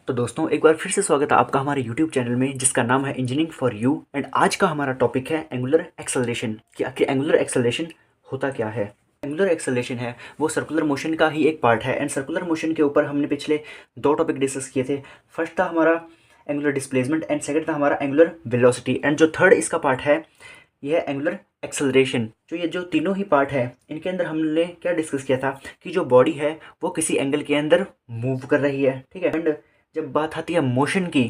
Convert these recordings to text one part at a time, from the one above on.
तो दोस्तों एक बार फिर से स्वागत है आपका हमारे YouTube चैनल में जिसका नाम है इंजीनियरिंग फॉर यू। एंड आज का हमारा टॉपिक है एंगुलर एक्सेलरेशन कि आखिर एंगुलर एक्सेलरेशन होता क्या है। एंगुलर एक्सेलरेशन है वो सर्कुलर मोशन का ही एक पार्ट है। एंड सर्कुलर मोशन के ऊपर हमने पिछले 2 टॉपिक डिस्कस किए थे। फर्स्ट था हमारा एंगुलर डिस्प्लेसमेंट एंड सेकंड था हमारा एंगुलर वेलोसिटी। एंड जो थर्ड इसका पार्ट है यह है एंगुलर एक्सेलरेशन। ये जो तीनों ही पार्ट है इनके अंदर हमने क्या डिस्कस किया था कि जो बॉडी है वो किसी एंगल के अंदर मूव कर रही है, ठीक है। एंड जब बात आती है मोशन की,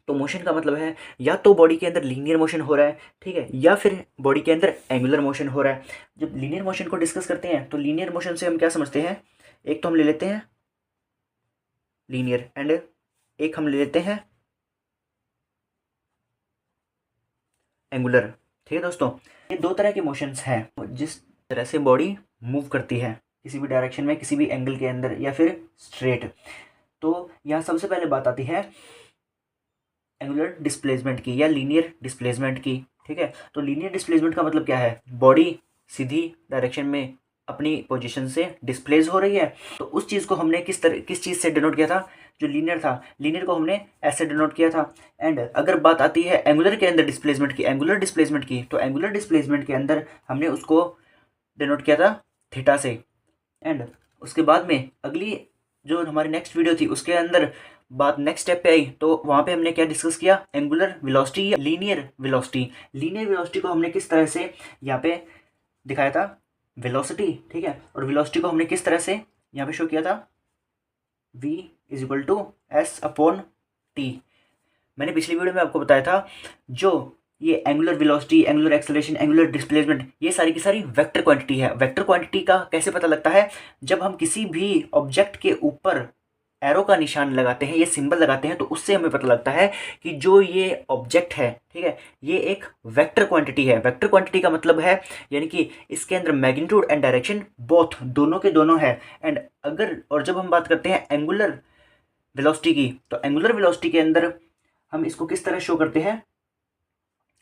तो मोशन का मतलब है या तो बॉडी के अंदर लीनियर मोशन हो रहा है, ठीक है, या फिर बॉडी के अंदर एंगुलर मोशन हो रहा है। जब लीनियर मोशन को डिस्कस करते हैं तो लीनियर मोशन से हम क्या समझते हैं, एक तो हम ले लेते हैं लीनियर एंड एक हम ले लेते हैं एंगुलर, ठीक है दोस्तों। ये 2 तरह के मोशंस हैं जिस तरह से बॉडी मूव करती है किसी भी डायरेक्शन में, किसी भी एंगल के अंदर या फिर स्ट्रेट। तो यहाँ सबसे पहले बात आती है एंगुलर डिस्प्लेसमेंट की या लीनियर डिस्प्लेसमेंट की, ठीक है। तो लीनियर डिस्प्लेसमेंट का मतलब क्या है, बॉडी सीधी डायरेक्शन में अपनी पोजीशन से डिस्प्लेस हो रही है। तो उस चीज़ को हमने किस चीज़ से डिनोट किया था, जो लीनियर था, लीनियर को हमने ऐसे डिनोट किया था। एंड अगर बात आती है एंगुलर के अंदर डिस्प्लेसमेंट की, एंगुलर डिस्प्लेसमेंट की, तो एंगुलर डिस्प्लेसमेंट के अंदर हमने उसको डिनोट किया था थीटा से। एंड उसके बाद में अगली जो हमारी नेक्स्ट वीडियो थी उसके अंदर बात नेक्स्ट स्टेप पे आई, तो वहाँ पे हमने क्या डिस्कस किया, एंगुलर वेलोसिटी या लीनियर वेलोसिटी। लीनियर वेलोसिटी को हमने किस तरह से यहाँ पे दिखाया था, वेलोसिटी, ठीक है। और वेलोसिटी को हमने किस तरह से यहाँ पे शो किया था, v is equal to s upon t. मैंने पिछली वीडियो में आपको बताया था जो ये angular velocity, angular acceleration, angular displacement, ये सारी की सारी वेक्टर क्वांटिटी है। वेक्टर क्वांटिटी का कैसे पता लगता है, जब हम किसी भी ऑब्जेक्ट के ऊपर एरो का निशान लगाते हैं, ये सिंबल लगाते हैं, तो उससे हमें पता लगता है कि जो ये ऑब्जेक्ट है, ठीक है, ये एक वेक्टर क्वांटिटी है। वेक्टर क्वांटिटी का मतलब है यानी कि इसके अंदर मैग्नीट्यूड एंड डायरेक्शन बोथ, दोनों के दोनों है। एंड और जब हम बात करते हैं एंगुलर वेलोसिटी की, तो एंगुलर वेलोसिटी के अंदर हम इसको किस तरह शो करते हैं,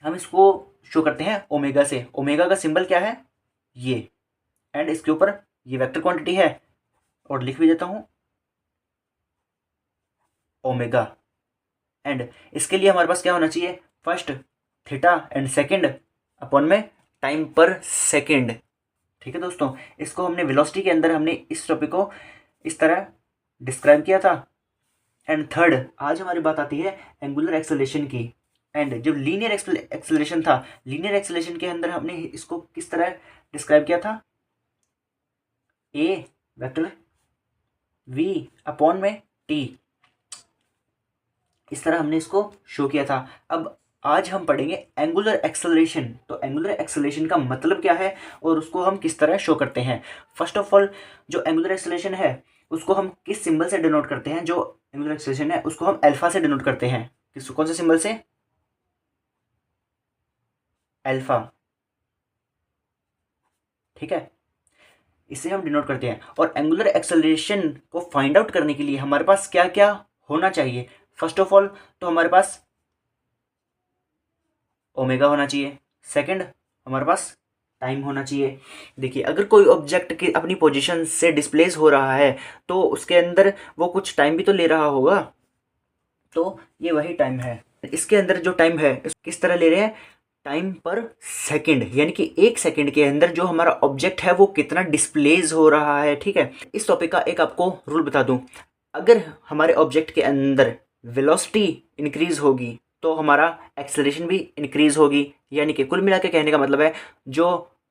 हम इसको शो करते हैं ओमेगा से। ओमेगा का सिंबल क्या है, ये, एंड इसके ऊपर ये वेक्टर क्वांटिटी है और लिख भी देता हूं ओमेगा। एंड इसके लिए हमारे पास क्या होना चाहिए, first theta and second upon में टाइम पर सेकंड, ठीक है दोस्तों। इसको हमने वेलोसिटी के अंदर हमने इस टॉपिक को इस तरह डिस्क्राइब किया था। एंड थर्ड, आज हमारी बात आती है एंगुलर एक्सेलरेशन की। एंड जब लीनियर एक्सेलरेशन था, लीनियर एक्सेलरेशन के अंदर हमने इसको किस तरह डिस्क्राइब किया था, ए वेक्टर वी अपॉन में टी, इस तरह हमने इसको शो किया था। अब आज हम पढ़ेंगे एंगुलर एक्सेलरेशन। तो एंगुलर एक्सेलरेशन का मतलब क्या है और उसको हम किस तरह शो करते हैं। फर्स्ट ऑफ ऑल, जो एंगुलर एक्सेलरेशन है उसको हम किस सिंबल से डिनोट करते हैं, जो एंगुलर एक्सेलरेशन है उसको हम अल्फा से डिनोट करते हैं। कौन से सिंबल से, अल्फा, ठीक है, इसे हम डिनोट करते हैं। और एंगुलर एक्सेलरेशन को फाइंड आउट करने के लिए हमारे पास क्या क्या होना चाहिए, फर्स्ट ऑफ ऑल तो हमारे पास ओमेगा होना चाहिए, सेकंड हमारे पास टाइम होना चाहिए। देखिए, अगर कोई ऑब्जेक्ट की अपनी पोजीशन से डिस्प्लेस हो रहा है तो उसके अंदर वो कुछ टाइम भी तो ले रहा होगा, तो ये वही टाइम है। इसके अंदर जो टाइम है किस तरह ले रहे हैं, टाइम पर सेकंड, यानी कि 1 सेकंड के अंदर जो हमारा ऑब्जेक्ट है वो कितना डिस्प्लेस हो रहा है, ठीक है। इस टॉपिक का एक आपको रूल बता दूं, अगर हमारे ऑब्जेक्ट के अंदर वेलोसिटी इंक्रीज होगी तो हमारा एक्सेलरेशन भी इंक्रीज होगी। यानी कि कुल मिला के कहने का मतलब है जो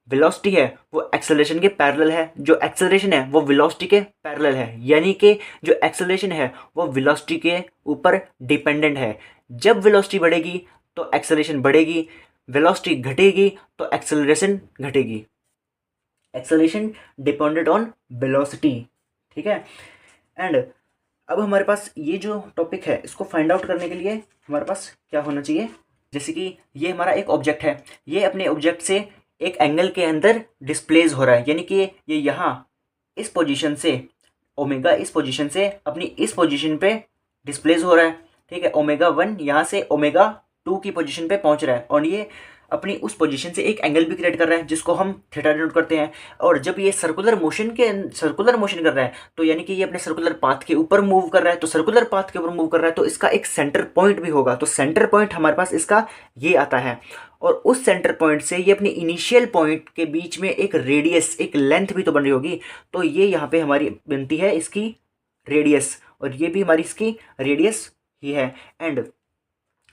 वेलोसिटी है वो एक्सेलरेशन के पैरेलल है, जो एक्सेलरेशन है वो वेलोसिटी के पैरेलल है, यानी कि जो एक्सेलरेशन है वो वेलोसिटी के ऊपर डिपेंडेंट है। जब वेलोसिटी बढ़ेगी तो एक्सेलरेशन बढ़ेगी, वेलोसिटी घटेगी तो एक्सेलरेशन घटेगी। एक्सेलरेशन डिपेंडेंट ऑन वेलोसिटी, ठीक है। एंड अब हमारे पास ये जो टॉपिक है इसको फाइंड आउट करने के लिए हमारे पास क्या होना चाहिए, जैसे कि ये हमारा एक ऑब्जेक्ट है, ये अपने ऑब्जेक्ट से एक एंगल के अंदर डिस्प्लेस हो रहा है, यानी कि ये यहाँ इस पोजीशन से, ओमेगा इस पोजीशन से अपनी इस पोजीशन पे डिस्प्लेस हो रहा है, ठीक है। ओमेगा 1 यहाँ से ओमेगा 2 की पोजीशन पे पहुँच रहा है और ये अपनी उस पोजीशन से एक एंगल भी क्रिएट कर रहा है जिसको हम थीटा डिनोट करते हैं। और जब ये सर्कुलर मोशन कर रहा है तो यानी कि ये अपने सर्कुलर पाथ के ऊपर मूव कर रहा है, तो सर्कुलर पाथ के ऊपर मूव कर रहा है तो इसका एक सेंटर पॉइंट भी होगा। तो सेंटर पॉइंट हमारे पास इसका ये आता है, और उस सेंटर पॉइंट से ये अपनी इनिशियल पॉइंट के बीच में एक रेडियस, एक लेंथ भी तो बन रही होगी। तो ये यहाँ पे हमारी बनती है इसकी रेडियस, और ये भी हमारी इसकी रेडियस ही है। एंड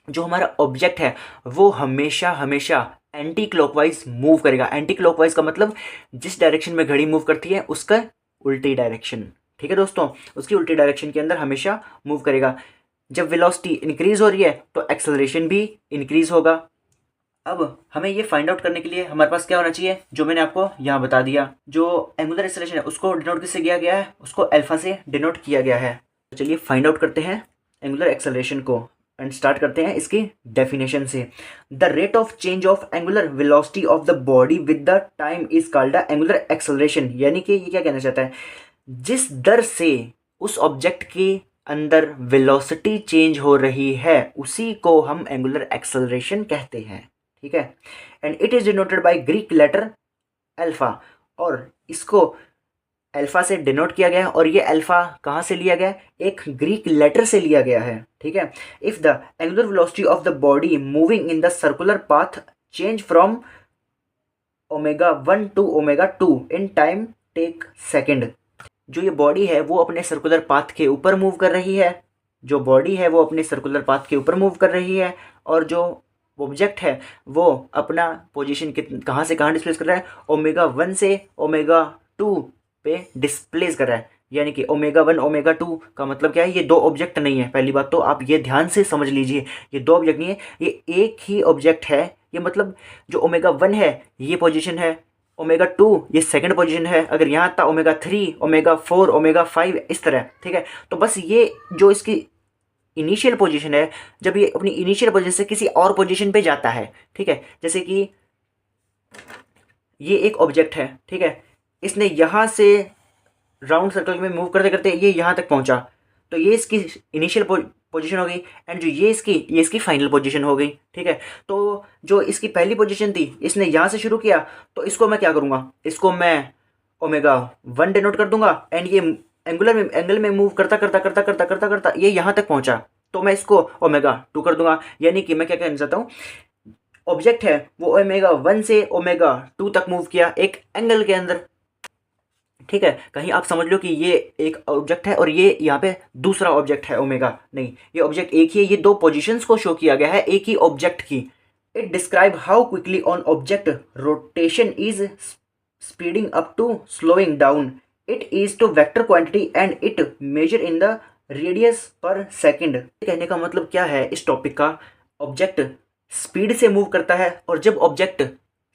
जो हमारा ऑब्जेक्ट है वो हमेशा हमेशा एंटी क्लॉकवाइज मूव करेगा। एंटी क्लॉकवाइज का मतलब जिस डायरेक्शन में घड़ी मूव करती है उसका उल्टी डायरेक्शन, ठीक है दोस्तों, उसकी उल्टी डायरेक्शन के अंदर हमेशा मूव करेगा। जब वेलोसिटी इंक्रीज हो रही है तो एक्सेलरेशन भी इंक्रीज होगा। अब हमें ये फाइंड आउट करने के लिए हमारे पास क्या होना चाहिए, जो मैंने आपको यहाँ बता दिया। जो एंगुलर एक्सेलरेशन है उसको डिनोट किससे किया गया है, उसको अल्फा से डिनोट किया गया है। तो चलिए फाइंड आउट करते हैं एंगुलर एक्सेलरेशन को, एंड स्टार्ट करते हैं इसकी डेफिनेशन से। The rate of change of angular velocity of the body with the time is called the angular acceleration. यानी कि ये क्या कहना चाहता है, जिस दर से उस ऑब्जेक्ट के अंदर वेलोसिटी चेंज हो रही है उसी को हम एंगुलर एक्सेलरेशन कहते हैं, ठीक है। And it is denoted by Greek letter alpha, और इसको अल्फा से डिनोट किया गया है। और ये अल्फा कहाँ से लिया गया है, एक ग्रीक लेटर से लिया गया है, ठीक है। If the angular velocity of the body moving in the circular path change from ω1 to ω2 in time take second. जो ये बॉडी है वो अपने सर्कुलर पाथ के ऊपर मूव कर रही है, जो बॉडी है वो अपने सर्कुलर पाथ के ऊपर मूव कर रही है, और जो ऑब्जेक्ट है वो अपना पोजीशन कहाँ से कहाँ डिस्प्लेस कर रहा है, ω1 से ω2 पे डिस्प्लेस कर रहा है। यानी कि ω1 ω2 का मतलब क्या है, ये दो ऑब्जेक्ट नहीं है। पहली बात तो आप ये ध्यान से समझ लीजिए, ये दो ऑब्जेक्ट नहीं है, ये एक ही ऑब्जेक्ट है। ये मतलब जो ω1 है ये पोजीशन है, ω2 ये सेकंड पोजीशन है, अगर यहाँ था ω3 ω4 ω5 इस तरह, ठीक है। तो बस ये जो इसकी इनिशियल पोजीशन है, जब ये अपनी इनिशियल पोजीशन से किसी और पोजीशन पे जाता है, ठीक है, जैसे कि ये एक ऑब्जेक्ट है, ठीक है, इसने यहाँ से राउंड सर्कल में मूव करते करते ये यहाँ तक पहुँचा, तो ये इसकी इनिशियल पोजीशन हो गई, एंड जो ये इसकी फाइनल पोजीशन हो गई, ठीक है। तो जो इसकी पहली पोजीशन थी इसने यहाँ से शुरू किया, तो इसको मैं क्या करूँगा, इसको मैं ω1 डिनोट कर दूंगा, एंड ये एंगल में मूव करता करता करता करता करता करता ये यहाँ तक पहुँचा, तो मैं इसको ω2 कर दूंगा। यानी कि मैं क्या कहना चाहता हूँ, ऑब्जेक्ट है वो ω1 से ω2 तक मूव किया एक एंगल के अंदर, ठीक है। कहीं आप समझ लो कि ये एक ऑब्जेक्ट है और ये यहाँ पे दूसरा ऑब्जेक्ट है ओमेगा, नहीं, ये ऑब्जेक्ट एक ही है। ये दो पोजीशंस को शो किया गया है एक ही ऑब्जेक्ट की। It describe how quickly on object rotation is speeding up to slowing down. It is to vector quantity and it measure in the radius per second. कहने का मतलब क्या है इस टॉपिक का, ऑब्जेक्ट स्पीड से मूव करता है और जब ऑब्जेक्ट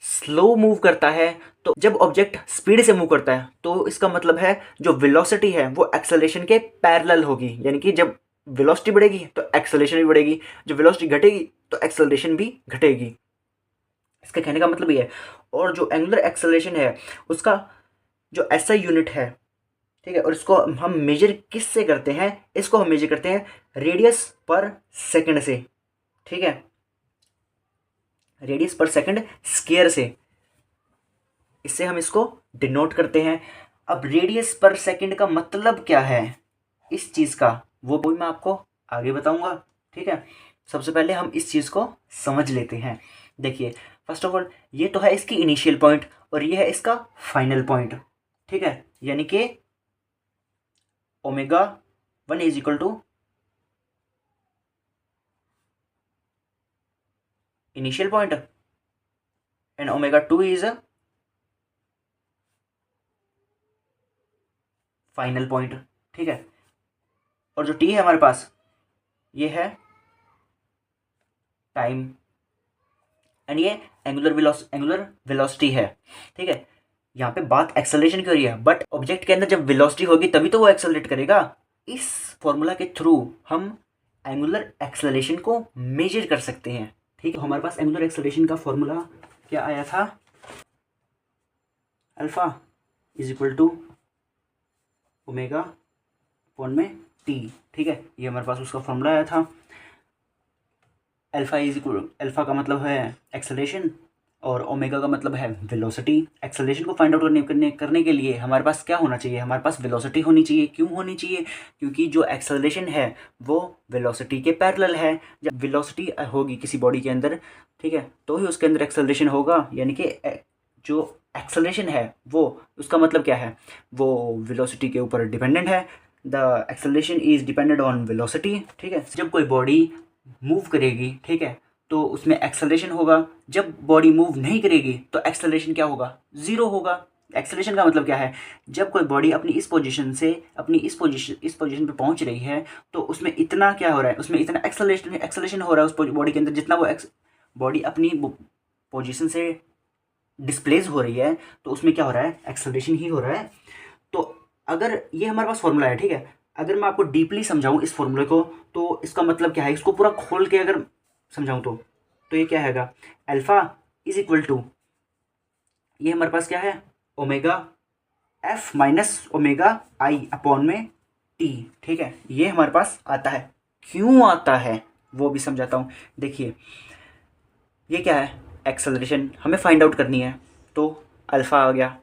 स्लो मूव करता है, तो जब ऑब्जेक्ट स्पीड से मूव करता है तो इसका मतलब है जो वेलोसिटी है वो एक्सेलरेशन के पैरेलल होगी। यानी कि जब वेलोसिटी बढ़ेगी तो एक्सेलरेशन भी बढ़ेगी, जब वेलोसिटी घटेगी तो एक्सेलरेशन भी घटेगी। इसका कहने का मतलब ये है। और जो एंगुलर एक्सेलरेशन है उसका जो एसआई यूनिट है, ठीक है, और इसको हम मेजर किस से करते हैं, इसको हम मेजर करते हैं रेडियस पर सेकंड से, ठीक है, रेडियस पर सेकंड स्क्वायर से, इससे हम इसको डिनोट करते हैं। अब रेडियस पर सेकंड का मतलब क्या है इस चीज़ का, वो मैं आपको आगे बताऊंगा, ठीक है। सबसे पहले हम इस चीज़ को समझ लेते हैं। देखिए, फर्स्ट ऑफ ऑल ये तो है इसकी इनिशियल पॉइंट और ये है इसका फाइनल पॉइंट, ठीक है। यानी कि ω1 is equal to initial point and ω2 is final point, ठीक है। और जो t है हमारे पास ये है टाइम, एंड ये एंगुलर वेलोसिटी है, ठीक है। यहाँ पे बात एक्सेलरेशन की हो रही है, बट ऑब्जेक्ट के अंदर जब वेलोसिटी होगी तभी तो वो एक्सेलरेट करेगा। इस फॉर्मूला के थ्रू हम एंगुलर एक्सेलरेशन को मेजर कर सकते हैं, ठीक है। हमारे पास एंगुलर एक्सेलरेशन का फॉर्मूला क्या आया था, alpha is equal to omega upon में टी, ठीक है। ये हमारे पास उसका फॉर्मूला आया था। अल्फ़ा का मतलब है एक्सेलरेशन और ओमेगा का मतलब है वेलोसिटी। एक्सेलरेशन को फाइंड आउट करने के लिए हमारे पास क्या होना चाहिए, हमारे पास वेलोसिटी होनी चाहिए। क्यों होनी चाहिए? क्योंकि जो एक्सेलरेशन है वो वेलोसिटी के पैरेलल है। जब वेलोसिटी होगी किसी बॉडी के अंदर, ठीक है, तो ही उसके अंदर एक्सेलरेशन होगा। यानी कि जो एक्सेलरेशन है वो, उसका मतलब क्या है, वो वेलोसिटी के ऊपर डिपेंडेंट है। The acceleration is dependent on velocity, ठीक है। जब कोई बॉडी मूव करेगी, ठीक है, तो उसमें एक्सेलरेशन होगा। जब बॉडी मूव नहीं करेगी तो एक्सेलरेशन क्या होगा, ज़ीरो होगा। एक्सेलरेशन का मतलब क्या है, जब कोई बॉडी अपनी इस पोजीशन से अपनी इस पोजीशन पे पहुंच रही है तो उसमें इतना क्या हो रहा है, उसमें इतना एक्सेलरेशन हो रहा है उस बॉडी के अंदर, जितना वो बॉडी अपनी पोजीशन से डिस्प्लेस हो रही है तो उसमें क्या हो रहा है, एक्सेलरेशन ही हो रहा है। तो अगर ये हमारे पास फॉर्मूला है, ठीक है, अगर मैं आपको डीपली समझाऊं इस फॉर्मूले को तो इसका मतलब क्या है, इसको पूरा खोल के अगर समझाऊं तो ये क्या हैगा, अल्फा इज इक्वल टू, ये हमारे पास क्या है, ओमेगा एफ माइनस ओमेगा आई अपॉन में टी, ठीक है, ये हमारे पास आता है। क्यों आता है वो भी समझाता हूँ। देखिए ये क्या है, एक्सेलरेशन हमें फाइंड आउट करनी है, तो अल्फ़ा आ गया।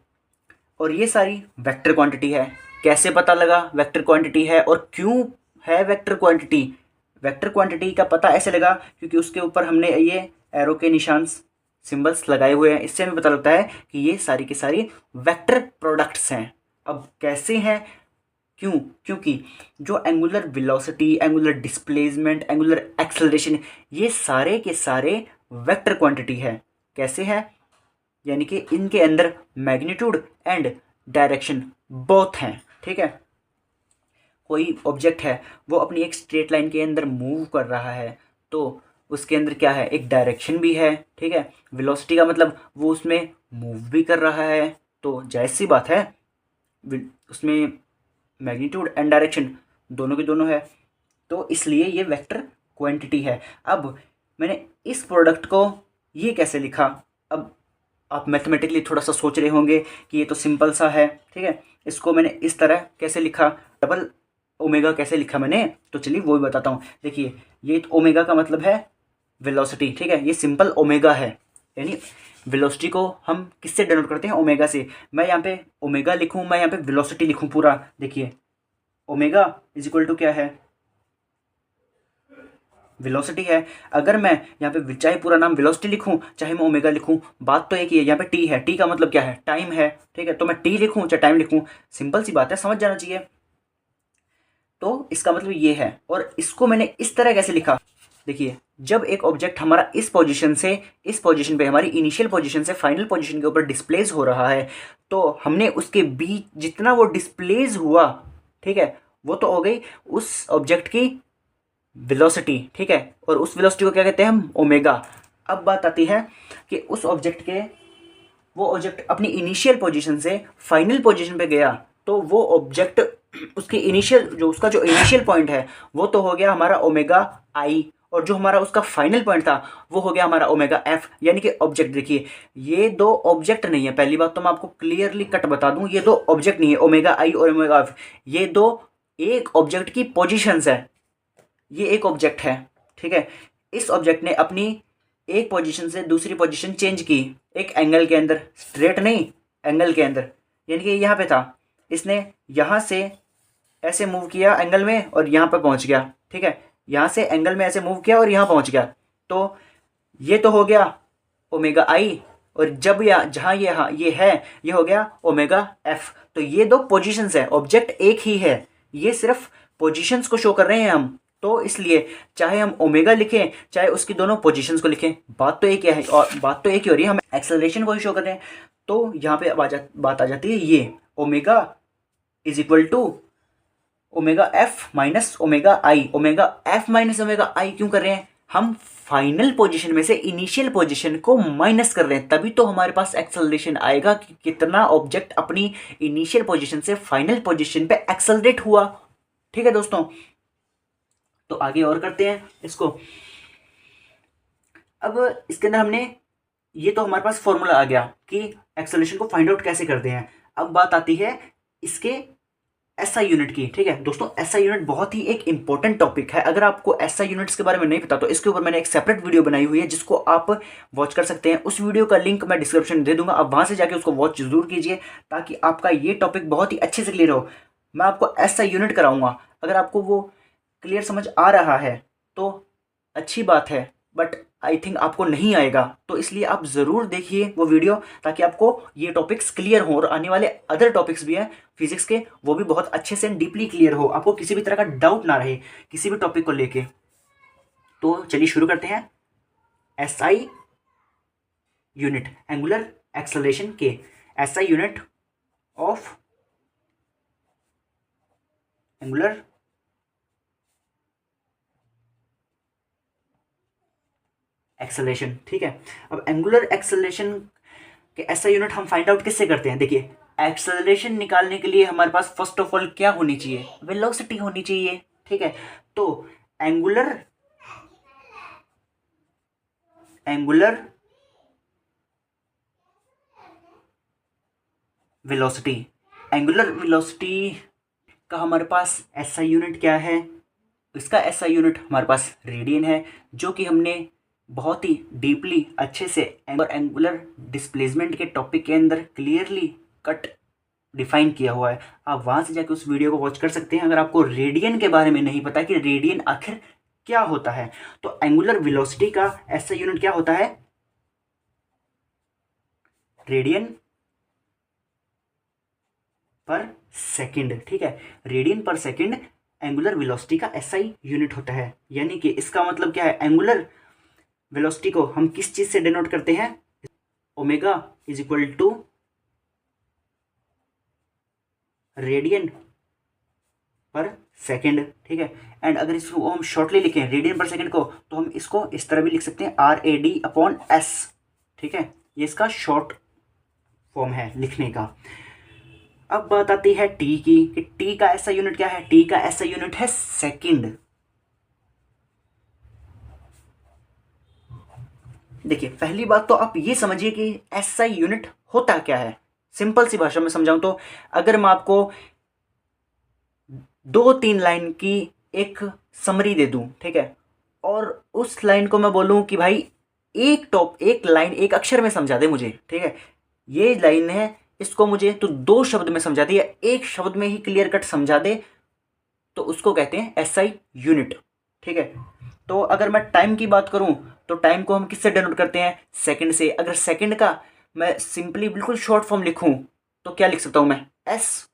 और ये सारी वेक्टर क्वांटिटी है। कैसे पता लगा वेक्टर क्वांटिटी है और क्यों है वेक्टर क्वांटिटी? वेक्टर क्वांटिटी का पता ऐसे लगा क्योंकि उसके ऊपर हमने ये एरो के निशान सिंबल्स लगाए हुए हैं। इससे हमें पता लगता है कि ये सारी की सारी वेक्टर प्रोडक्ट्स हैं। अब कैसे हैं, क्यों? क्योंकि जो angular velocity, angular displacement, angular acceleration, ये सारे के सारे वेक्टर क्वांटिटी है। कैसे है? यानी कि इनके अंदर मैग्नीट्यूड एंड डायरेक्शन बोथ हैं, ठीक है। कोई ऑब्जेक्ट है वो अपनी एक स्ट्रेट लाइन के अंदर मूव कर रहा है तो उसके अंदर क्या है, एक डायरेक्शन भी है, ठीक है। वेलोसिटी का मतलब वो उसमें मूव भी कर रहा है, तो जायज़ सी बात है उसमें मैग्नीट्यूड एंड डायरेक्शन दोनों के दोनों है, तो इसलिए ये वेक्टर क्वांटिटी है। अब मैंने इस प्रोडक्ट को ये कैसे लिखा, अब आप मैथमेटिकली थोड़ा सा सोच रहे होंगे कि ये तो सिंपल सा है, ठीक है, इसको मैंने इस तरह कैसे लिखा, डबल ओमेगा कैसे लिखा मैंने, तो चलिए वो भी बताता हूँ। देखिए ये ओमेगा का मतलब है वेलोसिटी, ठीक है, ये सिंपल ओमेगा है। यानी वेलोसिटी को हम किससे डिनोट करते हैं, ओमेगा से। मैं यहाँ पे ओमेगा लिखूँ, मैं यहाँ पे वेलोसिटी लिखूँ पूरा, देखिए ओमेगा इज इक्वल टू क्या है, वेलोसिटी है। अगर मैं यहाँ पे चाहे पूरा नाम वेलोसिटी लिखूँ चाहे मैं ओमेगा लिखूँ, बात तो एक ही है। यहाँ पे टी है, टी का मतलब क्या है, टाइम है, ठीक है, तो मैं टी लिखूँ चाहे टाइम लिखूँ, सिंपल सी बात है, समझ जाना चाहिए। तो इसका मतलब ये है। और इसको मैंने इस तरह कैसे लिखा, देखिए जब एक ऑब्जेक्ट हमारा इस पोजीशन से इस पोजीशन पे, हमारी इनिशियल पोजीशन से फाइनल पोजीशन के ऊपर डिस्प्लेस हो रहा है, तो हमने उसके बीच जितना वो डिस्प्लेस हुआ, ठीक है, वो तो हो गई उस ऑब्जेक्ट की वेलोसिटी, ठीक है, और उस वेलोसिटी को क्या कहते हैं हम, ओमेगा। अब बात आती है कि उस ऑब्जेक्ट के, वो ऑब्जेक्ट अपनी इनिशियल पोजीशन से फाइनल पोजीशन पे गया, तो वो ऑब्जेक्ट उसकी इनिशियल जो इनिशियल पॉइंट है वो तो हो गया हमारा ओमेगा आई, और जो हमारा उसका फाइनल पॉइंट था वो हो गया हमारा ओमेगा एफ। यानी कि ऑब्जेक्ट, देखिए ये दो ऑब्जेक्ट नहीं है, पहली बात तो मैं आपको क्लियरली कट बता दूं, ये दो ऑब्जेक्ट नहीं है, ओमेगा आई और ओमेगा एफ, ये दो एक ऑब्जेक्ट की पोजीशंस है। ये एक ऑब्जेक्ट है, ठीक है, इस ऑब्जेक्ट ने अपनी एक पोजीशन से दूसरी पोजीशन चेंज की, एक एंगल के अंदर, स्ट्रेट नहीं, एंगल के अंदर। यानी कि यहाँ पे था, इसने यहाँ से ऐसे मूव किया एंगल में और यहाँ पे पहुँच गया, ठीक है, यहाँ से एंगल में ऐसे मूव किया और यहाँ पहुँच गया, तो ये तो हो गया ओमेगा आई, और जब जहाँ ये है ये हो गया ओमेगा एफ। तो ये दो पोजीशंस है, ऑब्जेक्ट एक ही है, ये सिर्फ पोजीशंस को शो कर रहे हैं हम, तो इसलिए चाहे हम ओमेगा लिखें चाहे उसकी दोनों पोजीशंस को लिखें, बात तो एक ही है, और बात तो एक ही हो रही है, हम एक्सेलरेशन को ही शो कर रहे हैं। तो यहाँ पे बात आ जाती है, ये omega is equal to omega F minus omega I. Omega F minus omega I क्यों कर रहे हैं, हम फाइनल पोजीशन में से इनिशियल पोजीशन को माइनस कर रहे हैं, तभी तो हमारे पास एक्सेलरेशन आएगा कि कितना ऑब्जेक्ट अपनी इनिशियल पोजीशन से फाइनल पोजीशन पे एक्सेलरेट हुआ, ठीक है दोस्तों। तो आगे और करते हैं इसको। अब इसके अंदर हमने, ये तो हमारे पास फॉर्मूला आ गया कि एक्सेलरेशन को फाइंड आउट कैसे करते हैं। अब बात आती है इसके एसआई यूनिट की। ठीक है दोस्तों, एसआई यूनिट बहुत ही एक इंपॉर्टेंट टॉपिक है। अगर आपको एसआई यूनिट्स के बारे में नहीं पता तो इसके ऊपर मैंने एक सेपरेट वीडियो बनाई हुई है जिसको आप वॉच कर सकते हैं। उस वीडियो का लिंक मैं डिस्क्रिप्शन में दे दूंगा, आप वहां से जाके उसको वॉच जरूर कीजिए ताकि आपका ये टॉपिक बहुत ही अच्छे से क्लियर हो। मैं आपको एसआई यूनिट कराऊंगा, अगर आपको वो क्लियर समझ आ रहा है तो अच्छी बात है, बट आई थिंक आपको नहीं आएगा, तो इसलिए आप ज़रूर देखिए वो वीडियो ताकि आपको ये टॉपिक्स क्लियर हो और आने वाले अदर टॉपिक्स भी हैं फिजिक्स के, वो भी बहुत अच्छे से डीपली क्लियर हो, आपको किसी भी तरह का डाउट ना रहे किसी भी टॉपिक को लेके। तो चलिए शुरू करते हैं। एसआई यूनिट, एंगुलर एक्सेलरेशन के। SI unit of angular acceleration. ठीक है, अब एंगुलर एक्सेलरेशन के एसआई यूनिट हम फाइंड आउट किससे करते हैं। देखिए, एक्सेलरेशन निकालने के लिए हमारे पास फर्स्ट ऑफ ऑल क्या होनी चाहिए, वेलोसिटी होनी चाहिए। ठीक है, तो एंगुलर वेलोसिटी, एंगुलर वेलोसिटी का हमारे पास एसआई यूनिट क्या है। इसका एसआई यूनिट हमारे पास रेडियन है, जो कि हमने बहुत ही डीपली अच्छे से एंगुलर डिस्प्लेसमेंट के टॉपिक के अंदर क्लियरली कट डिफाइन किया हुआ है। आप वहां से जाके उस वीडियो को वॉच कर सकते हैं अगर आपको रेडियन के बारे में नहीं पता कि रेडियन आखिर क्या होता है। तो एंगुलर वेलोसिटी का एसआई यूनिट क्या होता है, रेडियन पर सेकंड। ठीक है, radian per second angular velocity का एसआई यूनिट होता है। यानी कि इसका मतलब क्या है, एंगुलर वेलोसिटी को हम किस चीज से डिनोट करते हैं, omega is equal to radian per second. ठीक है, एंड अगर इसको हम शॉर्टली लिखें रेडियन पर सेकंड को, तो हम इसको इस तरह भी लिख सकते हैं RAD/S। ठीक है, ये इसका शॉर्ट फॉर्म है लिखने का। अब बात आती है टी की, कि टी का ऐसा यूनिट क्या है। टी का ऐसा यूनिट है सेकंड। देखिए, पहली बात तो आप ये समझिए कि एसआई यूनिट होता क्या है। सिंपल सी भाषा में समझाऊं तो, अगर मैं आपको 2-3 लाइन की एक समरी दे दूं, ठीक है, और उस लाइन को मैं बोलूं कि भाई एक लाइन एक अक्षर में समझा दे मुझे, ठीक है, ये लाइन है, इसको मुझे तो 2 शब्द में समझा दे या एक शब्द में ही क्लियर कट समझा दे, तो उसको कहते हैं एसआई यूनिट। ठीक है, तो अगर मैं टाइम की बात करूं तो टाइम को हम किससे डिनोट करते हैं, सेकंड से। अगर सेकंड का मैं सिंपली बिल्कुल शॉर्ट फॉर्म लिखूं तो क्या लिख सकता हूं मैं, एस।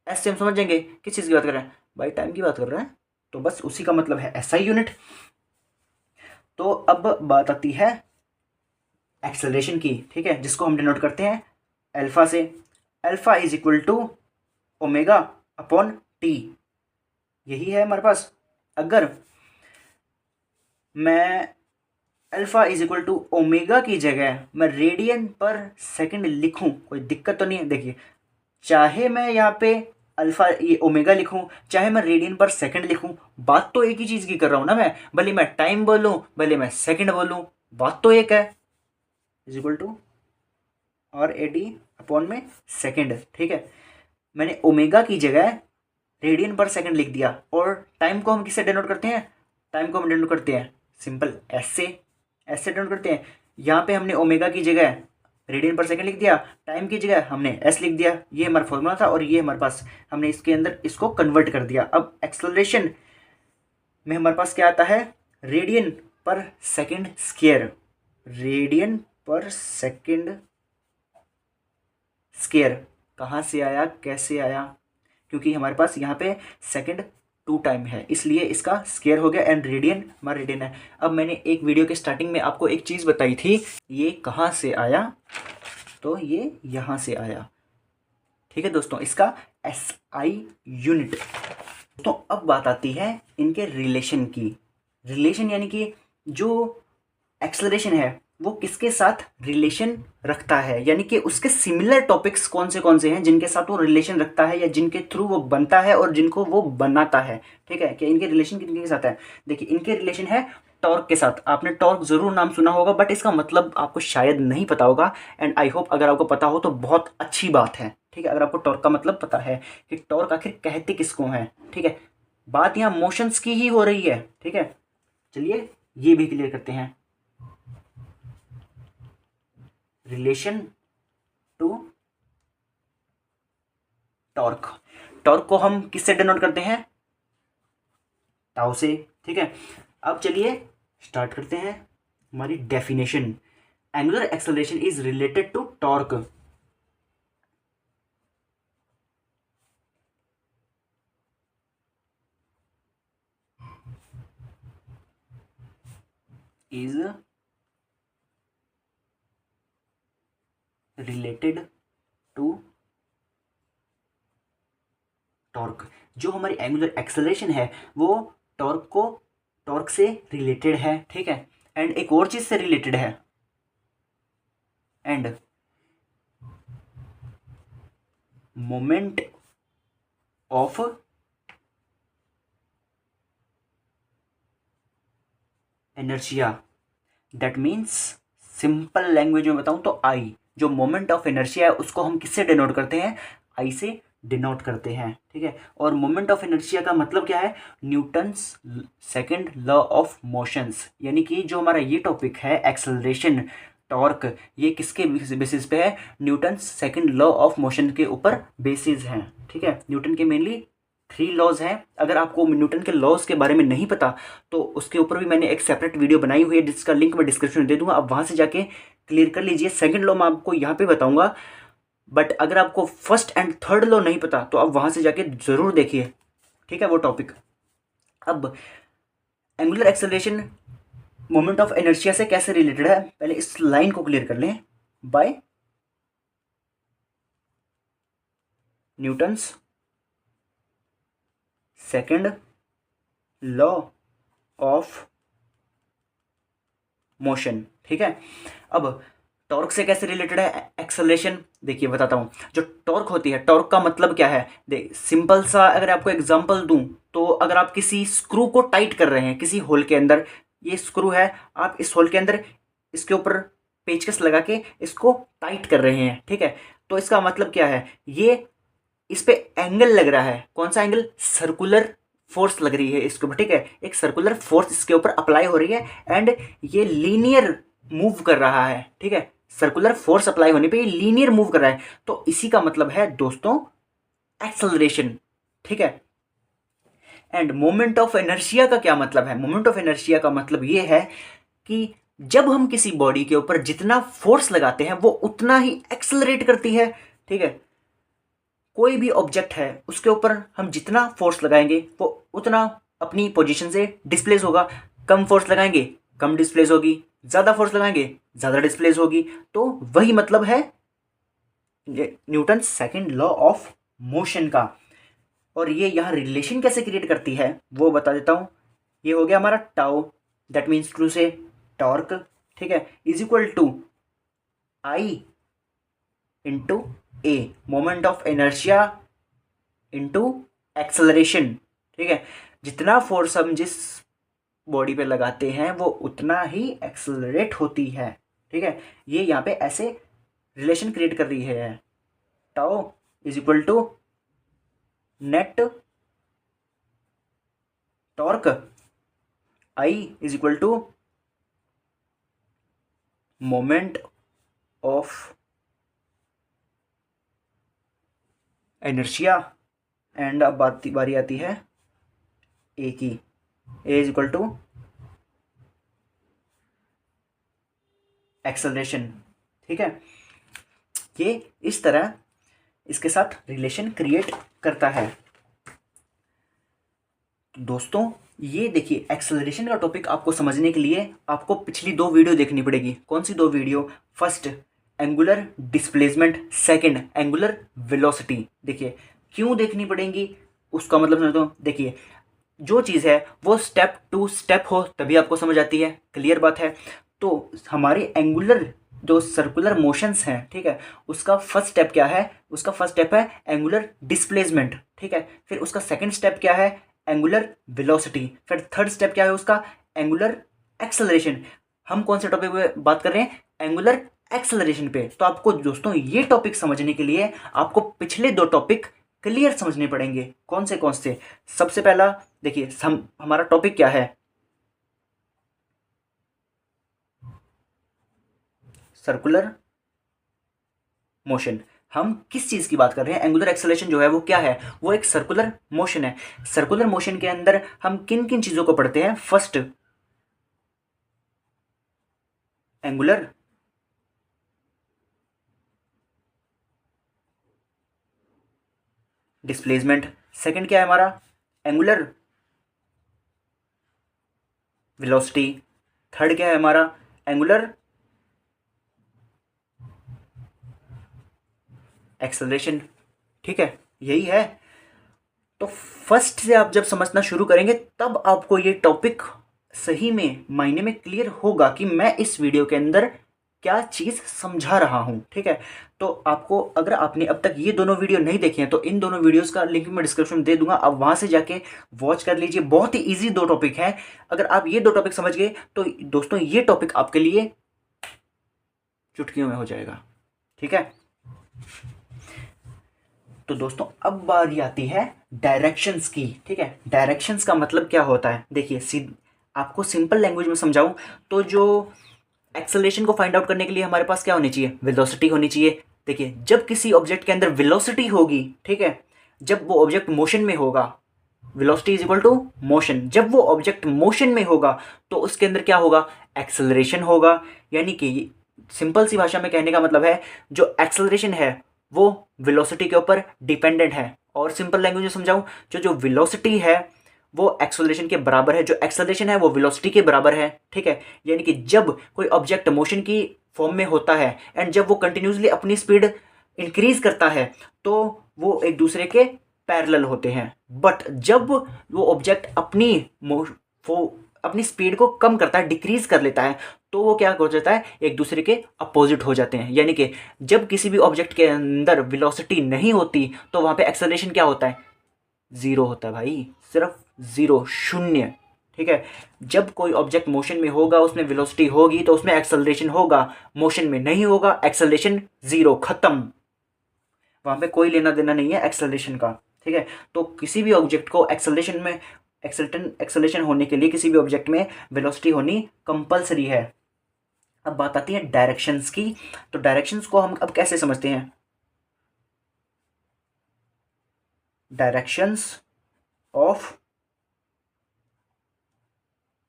एस से हम समझ जाएंगे किस चीज़ की बात कर रहे हैं, भाई टाइम की बात कर रहे हैं, तो बस उसी का मतलब है एसआई यूनिट। तो अब बात आती है एक्सेलरेशन की, ठीक है, जिसको हम डिनोट करते हैं अल्फा से। Alpha is equal to omega upon t, यही है हमारे पास। अगर मैं alpha is equal to omega की जगह मैं रेडियन पर सेकंड लिखूं, कोई दिक्कत तो नहीं है। देखिए, चाहे मैं यहाँ पे अल्फा ये ओमेगा लिखूं, चाहे मैं रेडियन पर सेकंड लिखूं, बात तो एक ही चीज़ की कर रहा हूँ ना मैं, भले मैं टाइम बोलूँ भले मैं सेकंड बोलूँ, बात तो एक है। Is equal to RAD upon में सेकंड। ठीक है, मैंने ओमेगा की जगह रेडियन पर सेकंड लिख दिया। और टाइम को हम किससे डिनोट करते हैं, टाइम को हम डिनोट करते हैं सिंपल एस से डिनोट करते हैं। यहाँ पे हमने ओमेगा की जगह रेडियन पर सेकंड लिख दिया, टाइम की जगह हमने एस लिख दिया। ये हमारा फॉर्मूला था और ये हमारे पास हमने इसके अंदर इसको कन्वर्ट कर दिया। अब एक्सेलरेशन में हमारे पास क्या आता है, radian per second square, radian per second square कहाँ से आया, कैसे आया, क्योंकि हमारे पास यहाँ पे सेकंड 2 टाइम है, इसलिए इसका स्क्वायर हो गया एंड रेडियन हमारा रेडियन है। अब मैंने एक वीडियो के स्टार्टिंग में आपको एक चीज़ बताई थी, ये कहाँ से आया, तो ये यहाँ से आया। ठीक है दोस्तों, इसका एसआई यूनिट। तो अब बात आती है इनके रिलेशन की। रिलेशन यानी कि जो एक्सेलरेशन है वो किसके साथ रिलेशन रखता है, यानी कि उसके सिमिलर टॉपिक्स कौन से हैं जिनके साथ वो रिलेशन रखता है या जिनके थ्रू वो बनता है और जिनको वो बनाता है। ठीक है, कि इनके रिलेशन किनके साथ है। देखिए, इनके रिलेशन है टॉर्क के साथ। आपने टॉर्क जरूर नाम सुना होगा, बट इसका मतलब आपको शायद नहीं पता होगा, एंड आई होप अगर आपको पता हो तो बहुत अच्छी बात है। ठीक है, अगर आपको टॉर्क का मतलब पता है कि टॉर्क आखिर कहते किसको है, ठीक है, बात यहाँ मोशंस की ही हो रही है, ठीक है। चलिए ये भी क्लियर करते हैं, रिलेशन टू टॉर्क। टॉर्क को हम किससे डिनोट करते हैं, टाउ से, ठीक है। अब चलिए स्टार्ट करते हैं हमारी definition. Angular acceleration is related to torque. Is related to torque. जो हमारी एंगुलर एक्सेलरेशन है वो टॉर्क से रिलेटेड है, ठीक है। एंड एक और चीज से रिलेटेड है, end moment of inertia. That means simple language में बताऊं तो आई, जो मोमेंट ऑफ इनर्शिया है उसको हम किससे डिनोट करते हैं, आई से डिनोट करते हैं, ठीक है। और मोमेंट ऑफ इनर्शिया का मतलब क्या है, Newton's second law of motions. यानी कि जो हमारा ये टॉपिक है एक्सेलरेशन, टॉर्क, ये किसके बेसिस पे है, Newton's second law of motion के ऊपर बेसिस हैं, ठीक है। न्यूटन के मेनली 3 लॉज हैं। अगर आपको न्यूटन के लॉज के बारे में नहीं पता तो उसके ऊपर भी मैंने एक सेपरेट वीडियो बनाई हुई है जिसका लिंक मैं डिस्क्रिप्शन में दे दूंगा, आप वहां से जाके क्लियर कर लीजिए। सेकंड लॉ मैं आपको यहाँ पे बताऊंगा, बट अगर आपको फर्स्ट एंड थर्ड लॉ नहीं पता तो आप वहां से जाके जरूर देखिए, ठीक है, वो टॉपिक। अब angular acceleration moment of inertia से कैसे रिलेटेड है, पहले इस लाइन को क्लियर कर लें। By Newton's second law of motion, ठीक है। अब टॉर्क से कैसे रिलेटेड है एक्सेलरेशन, देखिए बताता हूँ। जो टॉर्क होती है, टॉर्क का मतलब क्या है, देख सिंपल सा अगर आपको एग्जांपल दूं तो अगर आप किसी स्क्रू को टाइट कर रहे हैं किसी होल के अंदर, ये स्क्रू है, आप इस होल के अंदर इसके ऊपर पेचकस लगा के इसको टाइट कर रहे हैं, ठीक है। तो इसका मतलब क्या है, ये इस पे एंगल लग रहा है, कौन सा एंगल, सर्कुलर फोर्स लग रही है इसके ऊपर, ठीक है। एक सर्कुलर फोर्स इसके ऊपर अप्लाई हो रही है एंड ये लीनियर मूव कर रहा है, ठीक है। सर्कुलर फोर्स अप्लाई होने पे ये लीनियर मूव कर रहा है, तो इसी का मतलब है दोस्तों एक्सेलरेशन, ठीक है। एंड मोमेंट ऑफ इनर्शिया का क्या मतलब है, मोमेंट ऑफ इनर्शिया का मतलब ये है कि जब हम किसी बॉडी के ऊपर जितना फोर्स लगाते हैं वो उतना ही एक्सेलरेट करती है, ठीक है। कोई भी ऑब्जेक्ट है उसके ऊपर हम जितना फोर्स लगाएंगे वो उतना अपनी पोजीशन से डिस्प्लेस होगा, कम फोर्स लगाएंगे कम डिस्प्लेस होगी, ज़्यादा फोर्स लगाएंगे ज़्यादा डिस्प्लेस होगी। तो वही मतलब है Newton second law of motion का। और ये यहाँ रिलेशन कैसे क्रिएट करती है वो बता देता हूँ। ये हो गया हमारा tau, that means to say torque, ठीक है, is equal to I into a, moment of inertia into acceleration, ठीक है। जितना फोर्स हम जिस बॉडी पे लगाते हैं वो उतना ही एक्सेलरेट होती है, ठीक है। ये यहाँ पे ऐसे रिलेशन क्रिएट कर रही है, tau is equal to net torque, I is equal to moment of inertia, and अब बारी आती है ए की, a is equal to acceleration, ठीक है। ये इस तरह इसके साथ रिलेशन क्रिएट करता है। दोस्तों ये देखिए एक्सेलरेशन का टॉपिक आपको समझने के लिए आपको पिछली 2 वीडियो देखनी पड़ेगी। कौन सी 2 video, first angular displacement, second angular velocity. देखिए क्यों देखनी पड़ेंगी उसका मतलब समझ दो। देखिए जो चीज़ है वो स्टेप टू स्टेप हो तभी आपको समझ आती है, क्लियर बात है। तो हमारे एंगुलर जो सर्कुलर मोशंस हैं, ठीक है, उसका फर्स्ट स्टेप क्या है, उसका फर्स्ट स्टेप है एंगुलर डिस्प्लेसमेंट, ठीक है। फिर उसका सेकंड स्टेप क्या है, एंगुलर वेलोसिटी। फिर थर्ड स्टेप क्या है उसका, एंगुलर एक्सेलरेशन। हम कौन से टॉपिक पे बात कर रहे हैं, एंगुलर एक्सेलरेशन पे। तो आपको दोस्तों ये टॉपिक समझने के लिए आपको पिछले दो टॉपिक क्लियर समझने पड़ेंगे। कौन से? सबसे पहला देखिए, हमारा टॉपिक क्या है? Circular motion. हम किस चीज की बात कर रहे हैं? एंगुलर एक्सेलरेशन जो है वो क्या है? वो एक सर्कुलर मोशन है। सर्कुलर मोशन के अंदर हम किन किन चीजों को पढ़ते हैं? First, angular displacement. सेकंड क्या है हमारा? Angular velocity. थर्ड क्या है हमारा? Angular acceleration. ठीक है, यही है। तो फर्स्ट से आप जब समझना शुरू करेंगे तब आपको ये टॉपिक सही में मायने में क्लियर होगा कि मैं इस वीडियो के अंदर क्या चीज़ समझा रहा हूँ। ठीक है, तो आपको, अगर आपने अब तक ये दोनों वीडियो नहीं देखे हैं तो इन दोनों वीडियोस का लिंक मैं डिस्क्रिप्शन में दे दूंगा, आप वहाँ से जाके वॉच कर लीजिए। बहुत ही ईजी दो टॉपिक हैं। अगर आप ये दो टॉपिक समझ गए तो दोस्तों ये टॉपिक आपके लिए चुटकियों में हो जाएगा। ठीक है, तो दोस्तों अब बारी आती है डायरेक्शंस की। ठीक है, डायरेक्शंस का मतलब क्या होता है? देखिए, आपको सिंपल लैंग्वेज में समझाऊं तो जो एक्सेलरेशन को फाइंड आउट करने के लिए हमारे पास क्या होनी चाहिए? वेलोसिटी होनी चाहिए। देखिए, जब किसी ऑब्जेक्ट के अंदर वेलोसिटी होगी, ठीक है, जब वो ऑब्जेक्ट मोशन में होगा, velocity is equal to motion, जब वो ऑब्जेक्ट मोशन में होगा तो उसके अंदर क्या होगा? एक्सेलरेशन होगा। यानी कि सिंपल सी भाषा में कहने का मतलब है, जो एक्सेलरेशन है वो वेलोसिटी के ऊपर डिपेंडेंट है। और सिंपल लैंग्वेज में समझाऊं, जो वेलोसिटी है वो एक्सेलरेशन के बराबर है, जो एक्सेलरेशन है वो वेलोसिटी के बराबर है। ठीक है, यानी कि जब कोई ऑब्जेक्ट मोशन की फॉर्म में होता है एंड जब वो कंटिन्यूसली अपनी स्पीड इंक्रीज करता है तो वो एक दूसरे के पैरेलल होते हैं। बट जब वो ऑब्जेक्ट अपनी स्पीड को कम करता है, डिक्रीज कर लेता है, तो वो क्या हो जाता है? एक दूसरे के अपोजिट हो जाते हैं। यानी कि जब किसी भी ऑब्जेक्ट के अंदर वेलोसिटी नहीं होती तो वहां पे एक्सेलरेशन क्या होता है? जीरो होता है भाई, सिर्फ जीरो, शून्य। ठीक है, जब कोई ऑब्जेक्ट मोशन में होगा उसमें वेलोसिटी होगी तो उसमें एक्सेलरेशन होगा, मोशन में नहीं होगा एक्सेलरेशन जीरो, खत्म। वहां पे कोई लेना देना नहीं है एक्सेलरेशन का। ठीक है, तो किसी भी ऑब्जेक्ट को एक्सेलरेशन होने के लिए किसी भी ऑब्जेक्ट में वेलोसिटी होनी कंपलसरी है। अब बात आती है डायरेक्शंस की। तो डायरेक्शंस को हम अब कैसे समझते हैं? Directions of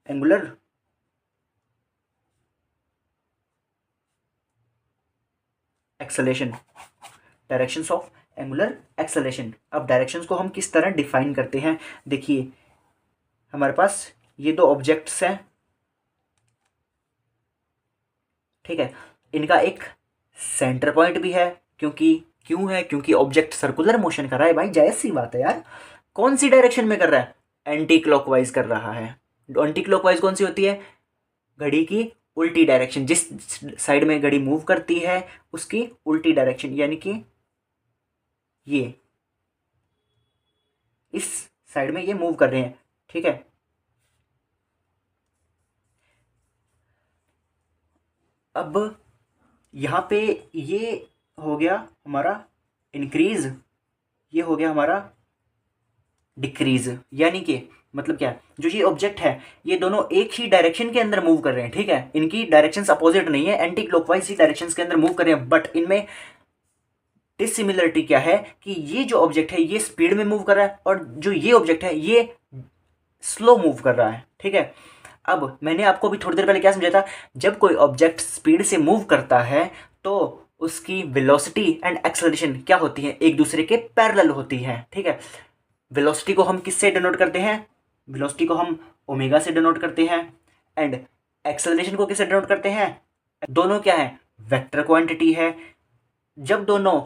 angular acceleration. Directions of angular acceleration. अब डायरेक्शंस को हम किस तरह डिफाइन करते हैं? देखिए, हमारे पास ये दो ऑब्जेक्ट्स हैं। ठीक है, इनका एक सेंटर पॉइंट भी है, क्योंकि ऑब्जेक्ट सर्कुलर मोशन कर रहा है भाई, जायज सी बात है यार। कौन सी डायरेक्शन में कर रहा है? एंटी क्लॉकवाइज कर रहा है। एंटी क्लॉकवाइज कौन सी होती है? घड़ी की उल्टी डायरेक्शन, जिस साइड में घड़ी मूव करती है उसकी उल्टी डायरेक्शन, यानी कि ये इस साइड में ये मूव कर रहे हैं। ठीक है, अब यहाँ पे ये हो गया हमारा इंक्रीज, ये हो गया हमारा डिक्रीज। यानी कि मतलब क्या? जो ये ऑब्जेक्ट है ये दोनों एक ही डायरेक्शन के अंदर मूव कर रहे हैं। ठीक है, इनकी डायरेक्शंस अपोजिट नहीं है, एंटी क्लॉकवाइज ही डायरेक्शंस के अंदर मूव कर रहे हैं। बट इनमें डिसिमिलरिटी क्या है कि ये जो ऑब्जेक्ट है ये स्पीड में मूव कर रहा है और जो ये ऑब्जेक्ट है ये स्लो मूव कर रहा है। ठीक है, अब मैंने आपको भी थोड़ी देर पहले क्या समझाया था? जब कोई ऑब्जेक्ट स्पीड से मूव करता है तो उसकी वेलोसिटी एंड एक्सेलरेशन क्या होती है? एक दूसरे के पैरेलल होती है। ठीक है, वेलोसिटी को हम किससे डिनोट करते हैं? वेलोसिटी को हम ओमेगा से डिनोट करते हैं। एंड एक्सेलरेशन को किससे डिनोट करते हैं? दोनों क्या है? वेक्टर क्वांटिटी है। जब दोनों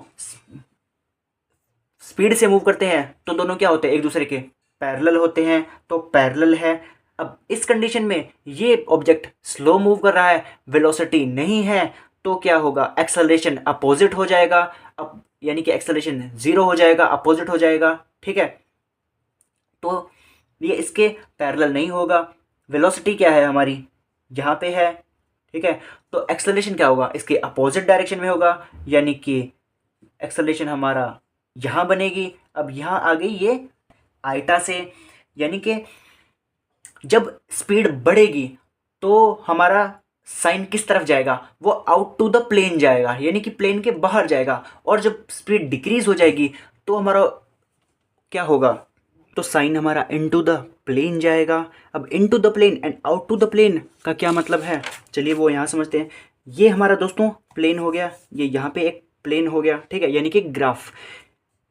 स्पीड से मूव करते हैं तो दोनों क्या होते हैं? एक दूसरे के पैरेलल होते हैं, तो पैरेलल है। अब इस कंडीशन में ये ऑब्जेक्ट स्लो मूव कर रहा है, वेलोसिटी नहीं है, तो क्या होगा? एक्सेलरेशन अपोजिट हो जाएगा। अब यानी कि एक्सेलरेशन जीरो हो जाएगा, अपोजिट हो जाएगा। ठीक है, तो ये इसके पैरेलल नहीं होगा। वेलोसिटी क्या है हमारी? यहाँ पे है, ठीक है। तो एक्सेलरेशन क्या होगा, इसके अपोजिट डायरेक्शन में होगा, यानी कि एक्सेलरेशन हमारा यहाँ बनेगी। अब यहाँ आ गई ये आइटा से, यानी कि जब स्पीड बढ़ेगी तो हमारा साइन किस तरफ जाएगा, वो आउट टू द प्लेन जाएगा, यानी कि प्लेन के बाहर जाएगा। और जब स्पीड डिक्रीज हो जाएगी तो हमारा क्या होगा, तो साइन हमारा इनटू द प्लेन जाएगा। अब into the plane and out to the plane का क्या मतलब है, चलिए वो यहाँ समझते हैं। ये हमारा दोस्तों प्लेन हो गया, ये यहाँ पे एक प्लेन हो गया, ठीक है, यानी कि ग्राफ।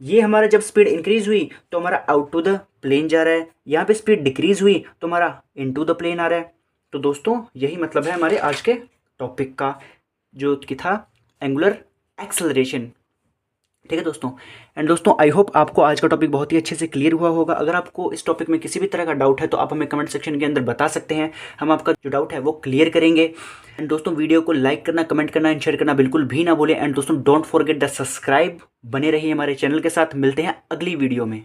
ये हमारा जब स्पीड इंक्रीज हुई तो हमारा आउट टू द प्लेन जा रहा है, यहाँ पे स्पीड डिक्रीज हुई तो हमारा इनटू द प्लेन आ रहा है। तो दोस्तों यही मतलब है हमारे आज के टॉपिक का, जो कि था एंगुलर एक्सेलरेशन। ठीक है दोस्तों। एंड दोस्तों आई होप आपको आज का टॉपिक बहुत ही अच्छे से क्लियर हुआ होगा। अगर आपको इस टॉपिक में किसी भी तरह का डाउट है तो आप हमें कमेंट सेक्शन के अंदर बता सकते हैं, हम आपका जो डाउट है वो क्लियर करेंगे। एंड दोस्तों वीडियो को लाइक करना, कमेंट करना एंड शेयर करना बिल्कुल भी ना भूलें। एंड दोस्तों डोंट फॉरगेट द सब्सक्राइब, बने रहिए हमारे चैनल के साथ। मिलते हैं अगली वीडियो में।